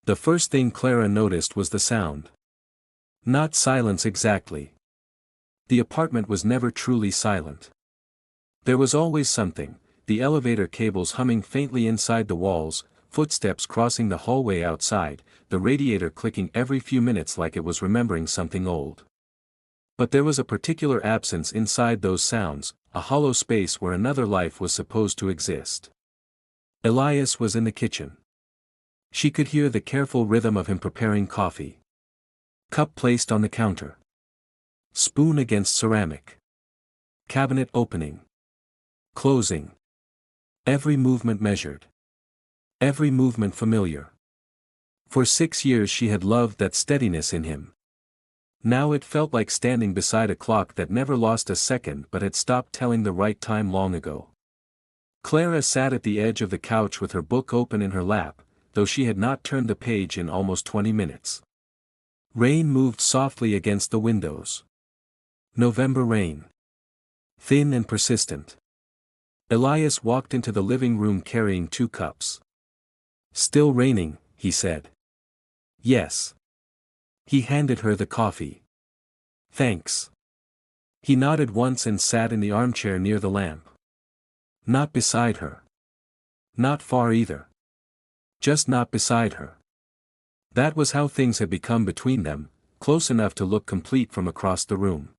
The first thing Clara noticed was the sound. Not silence exactly. The apartment was never truly silent. There was always something, the elevator cables humming faintly inside the walls, footsteps crossing the hallway outside, the radiator clicking every few minutes like it was remembering something old. But there was a particular absence inside those sounds, a hollow space where another life was supposed to exist. Elias was in the kitchen. She could hear the careful rhythm of him preparing coffee. Cup placed on the counter. Spoon against ceramic. Cabinet opening. Closing. Every movement measured. Every movement familiar. For 6 years she had loved that steadiness in him. Now it felt like standing beside a clock that never lost a second but had stopped telling the right time long ago. Clara sat at the edge of the couch with her book open in her lap, though she had not turned the page in almost 20 minutes. Rain moved softly against the windows. November rain. Thin and persistent. Elias walked into the living room carrying 2 cups. "Still raining," he said. "Yes." He handed her the coffee. "Thanks." He nodded once and sat in the armchair near the lamp. Not beside her. Not far either. Just not beside her. That was how things had become between them, close enough to look complete from across the room.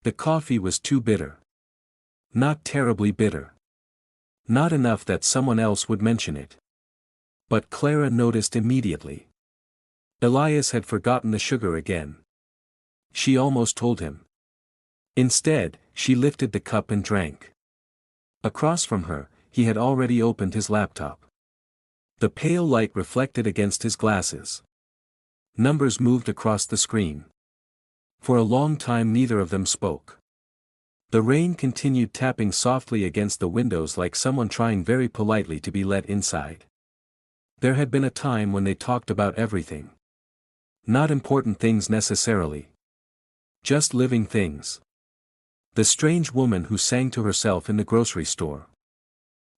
The coffee was too bitter. Not terribly bitter. Not enough that someone else would mention it. But Clara noticed immediately. Elias had forgotten the sugar again. She almost told him. Instead, she lifted the cup and drank. Across from her, he had already opened his laptop. The pale light reflected against his glasses. Numbers moved across the screen. For a long time neither of them spoke. The rain continued tapping softly against the windows like someone trying very politely to be let inside. There had been a time when they talked about everything. Not important things necessarily. Just living things. The strange woman who sang to herself in the grocery store.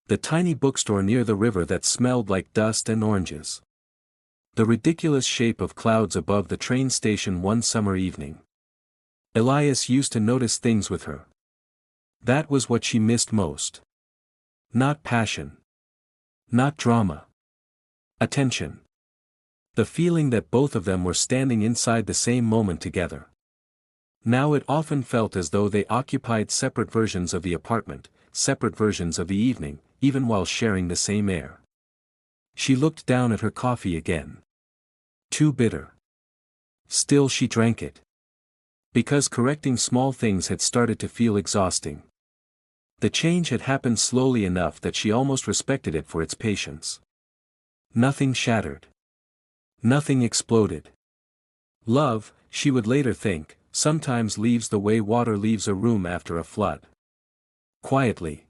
The tiny bookstore near the river that smelled like dust and oranges. The ridiculous shape of clouds above the train station one summer evening. Elias used to notice things with her. That was what she missed most. Not passion. Not drama. Attention. The feeling that both of them were standing inside the same moment together. Now it often felt as though they occupied separate versions of the apartment, separate versions of the evening, even while sharing the same air. She looked down at her coffee again. Too bitter. Still she drank it. Because correcting small things had started to feel exhausting. The change had happened slowly enough that she almost respected it for its patience. Nothing shattered. Nothing exploded. Love, she would later think, sometimes leaves the way water leaves a room after a flood. Quietly.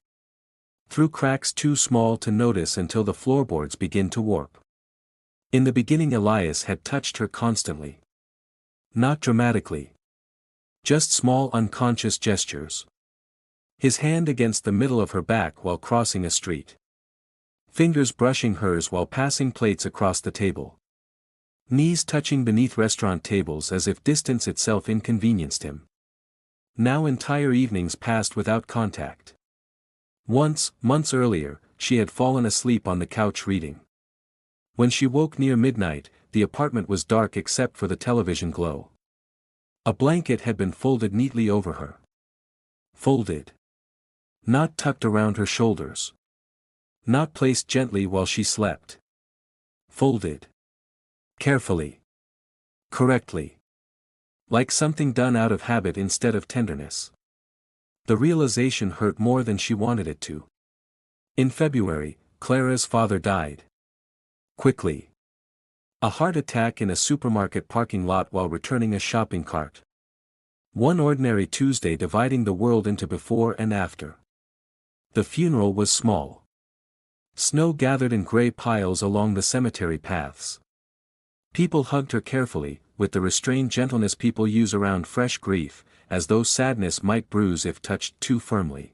Through cracks too small to notice until the floorboards begin to warp. In the beginning Elias had touched her constantly. Not dramatically. Just small unconscious gestures. His hand against the middle of her back while crossing a street. Fingers brushing hers while passing plates across the table. Knees touching beneath restaurant tables as if distance itself inconvenienced him. Now entire evenings passed without contact. Once, months earlier, she had fallen asleep on the couch reading. When she woke near midnight, the apartment was dark except for the television glow. A blanket had been folded neatly over her. Folded. Not tucked around her shoulders. Not placed gently while she slept. Folded. Carefully. Correctly. Like something done out of habit instead of tenderness. The realization hurt more than she wanted it to. In February, Clara's father died. Quickly. A heart attack in a supermarket parking lot while returning a shopping cart. One ordinary Tuesday dividing the world into before and after. The funeral was small. Snow gathered in gray piles along the cemetery paths. People hugged her carefully, with the restrained gentleness people use around fresh grief, as though sadness might bruise if touched too firmly.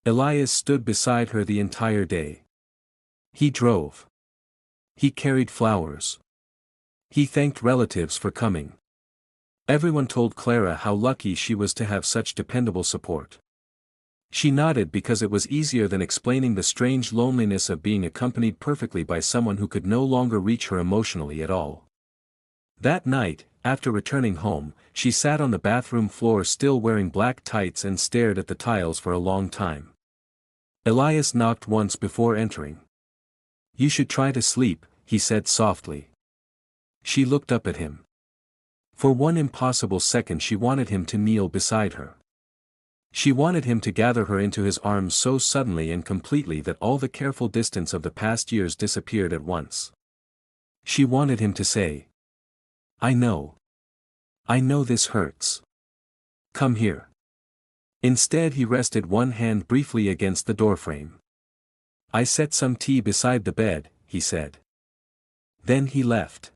Elias stood beside her the entire day. He drove. He carried flowers. He thanked relatives for coming. Everyone told Clara how lucky she was to have such dependable support. She nodded because it was easier than explaining the strange loneliness of being accompanied perfectly by someone who could no longer reach her emotionally at all. That night, after returning home, she sat on the bathroom floor still wearing black tights and stared at the tiles for a long time. Elias knocked once before entering. "You should try to sleep," he said softly. She looked up at him. For one impossible second she wanted him to kneel beside her. She wanted him to gather her into his arms so suddenly and completely that all the careful distance of the past years disappeared at once. She wanted him to say, "I know. I know this hurts. Come here." Instead he rested one hand briefly against the doorframe. "I set some tea beside the bed," he said. Then he left.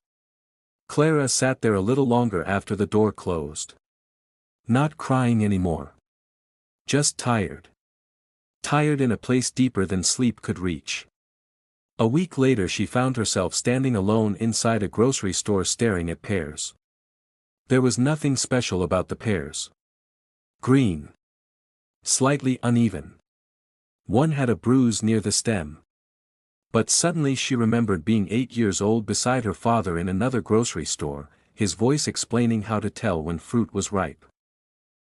Clara sat there a little longer after the door closed. Not crying anymore. Just tired. Tired in a place deeper than sleep could reach. A week later she found herself standing alone inside a grocery store staring at pears. There was nothing special about the pears. Green. Slightly uneven. One had a bruise near the stem. But suddenly she remembered being 8 years old beside her father in another grocery store, his voice explaining how to tell when fruit was ripe.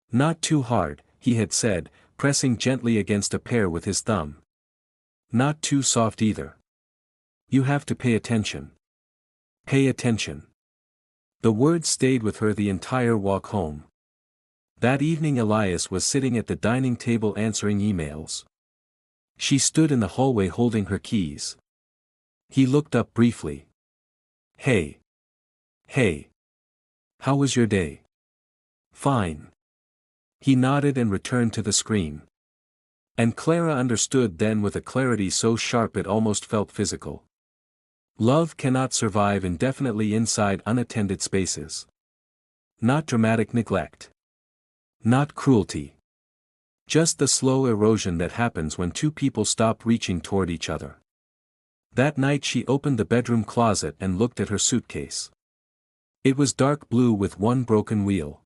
"Not too hard," he had said, pressing gently against a pear with his thumb. "Not too soft either. You have to pay attention. Pay attention." The words stayed with her the entire walk home. That evening Elias was sitting at the dining table answering emails. She stood in the hallway holding her keys. He looked up briefly. "Hey. Hey. How was your day?" "Fine." He nodded and returned to the screen. And Clara understood then with a clarity so sharp it almost felt physical. Love cannot survive indefinitely inside unattended spaces. Not dramatic neglect. Not cruelty. Just the slow erosion that happens when two people stop reaching toward each other. That night she opened the bedroom closet and looked at her suitcase. It was dark blue with one broken wheel.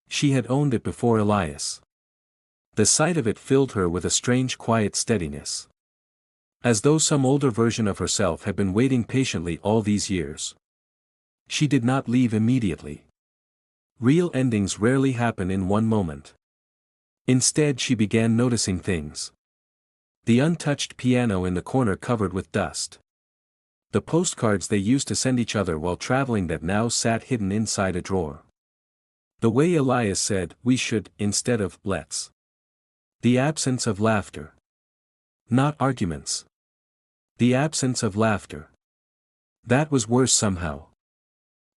She had owned it before Elias. The sight of it filled her with a strange quiet steadiness. As though some older version of herself had been waiting patiently all these years. She did not leave immediately. Real endings rarely happen in one moment. Instead she began noticing things. The untouched piano in the corner covered with dust. The postcards they used to send each other while traveling that now sat hidden inside a drawer. The way Elias said, "We should," instead of, "Let's." The absence of laughter. Not arguments. The absence of laughter. That was worse somehow.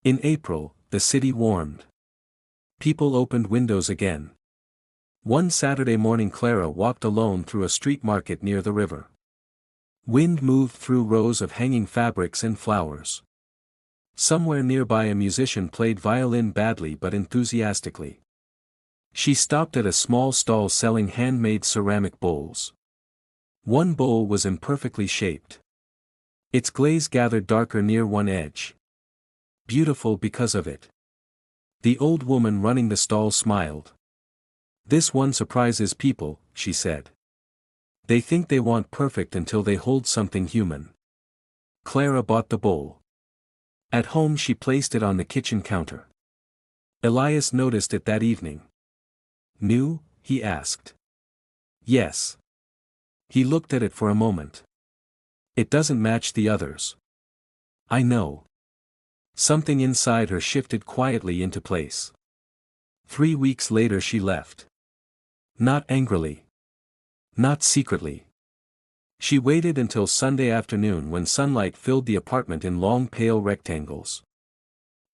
In April, the city warmed. People opened windows again. One Saturday morning Clara walked alone through a street market near the river. Wind moved through rows of hanging fabrics and flowers. Somewhere nearby a musician played violin badly but enthusiastically. She stopped at a small stall selling handmade ceramic bowls. One bowl was imperfectly shaped. Its glaze gathered darker near one edge. Beautiful because of it. The old woman running the stall smiled. "This one surprises people," she said. "They think they want perfect until they hold something human." Clara bought the bowl. At home she placed it on the kitchen counter. Elias noticed it that evening. "New?" he asked. "Yes." He looked at it for a moment. "It doesn't match the others." "I know." Something inside her shifted quietly into place. 3 weeks later she left. Not angrily. Not secretly. She waited until Sunday afternoon when sunlight filled the apartment in long pale rectangles.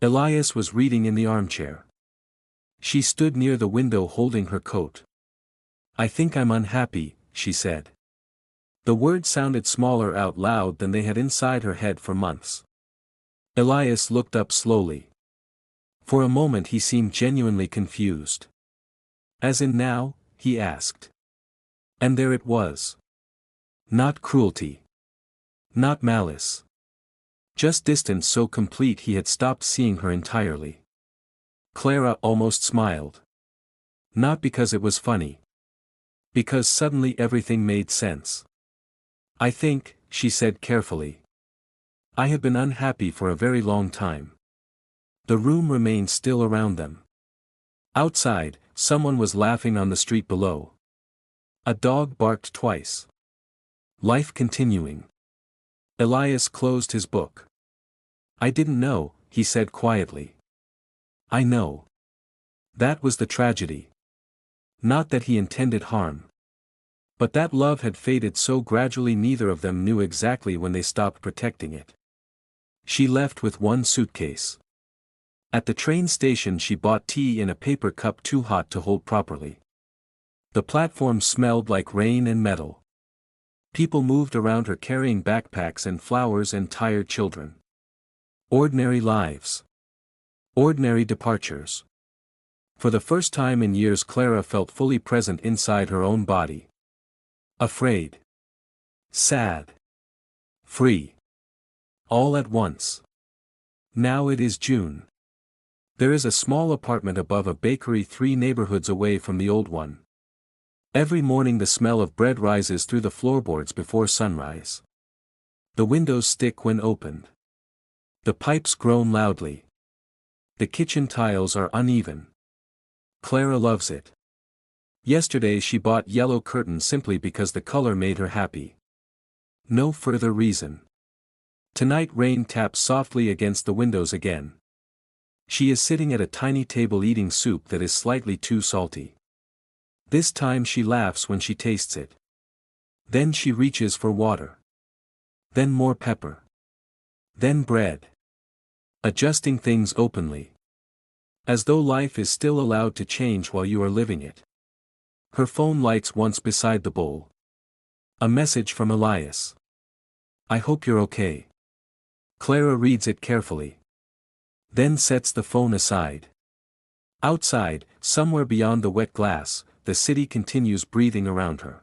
Elias was reading in the armchair. She stood near the window holding her coat. "I think I'm unhappy," she said. The words sounded smaller out loud than they had inside her head for months. Elias looked up slowly. For a moment he seemed genuinely confused. "As in now?" he asked. And there it was. Not cruelty. Not malice. Just distance so complete he had stopped seeing her entirely. Clara almost smiled. Not because it was funny. Because suddenly everything made sense. I think, she said carefully. I have been unhappy for a very long time. The room remained still around them. Outside, someone was laughing on the street below. A dog barked twice. Life continuing. Elias closed his book. I didn't know, he said quietly. I know. That was the tragedy. Not that he intended harm. But that love had faded so gradually neither of them knew exactly when they stopped protecting it. She left with one suitcase. At the train station she bought tea in a paper cup too hot to hold properly. The platform smelled like rain and metal. People moved around her carrying backpacks and flowers and tired children. Ordinary lives. Ordinary departures. For the first time in years Clara felt fully present inside her own body. Afraid. Sad. Free. All at once. Now it is June. There is a small apartment above a bakery 3 neighborhoods away from the old one. Every morning the smell of bread rises through the floorboards before sunrise. The windows stick when opened. The pipes groan loudly. The kitchen tiles are uneven. Clara loves it. Yesterday she bought yellow curtains simply because the color made her happy. No further reason. Tonight rain taps softly against the windows again. She is sitting at a tiny table eating soup that is slightly too salty. This time she laughs when she tastes it. Then she reaches for water. Then more pepper. Then bread. Adjusting things openly. As though life is still allowed to change while you are living it. Her phone lights once beside the bowl. A message from Elias. I hope you're okay. Clara reads it carefully. Then sets the phone aside. Outside, somewhere beyond the wet glass, the city continues breathing around her.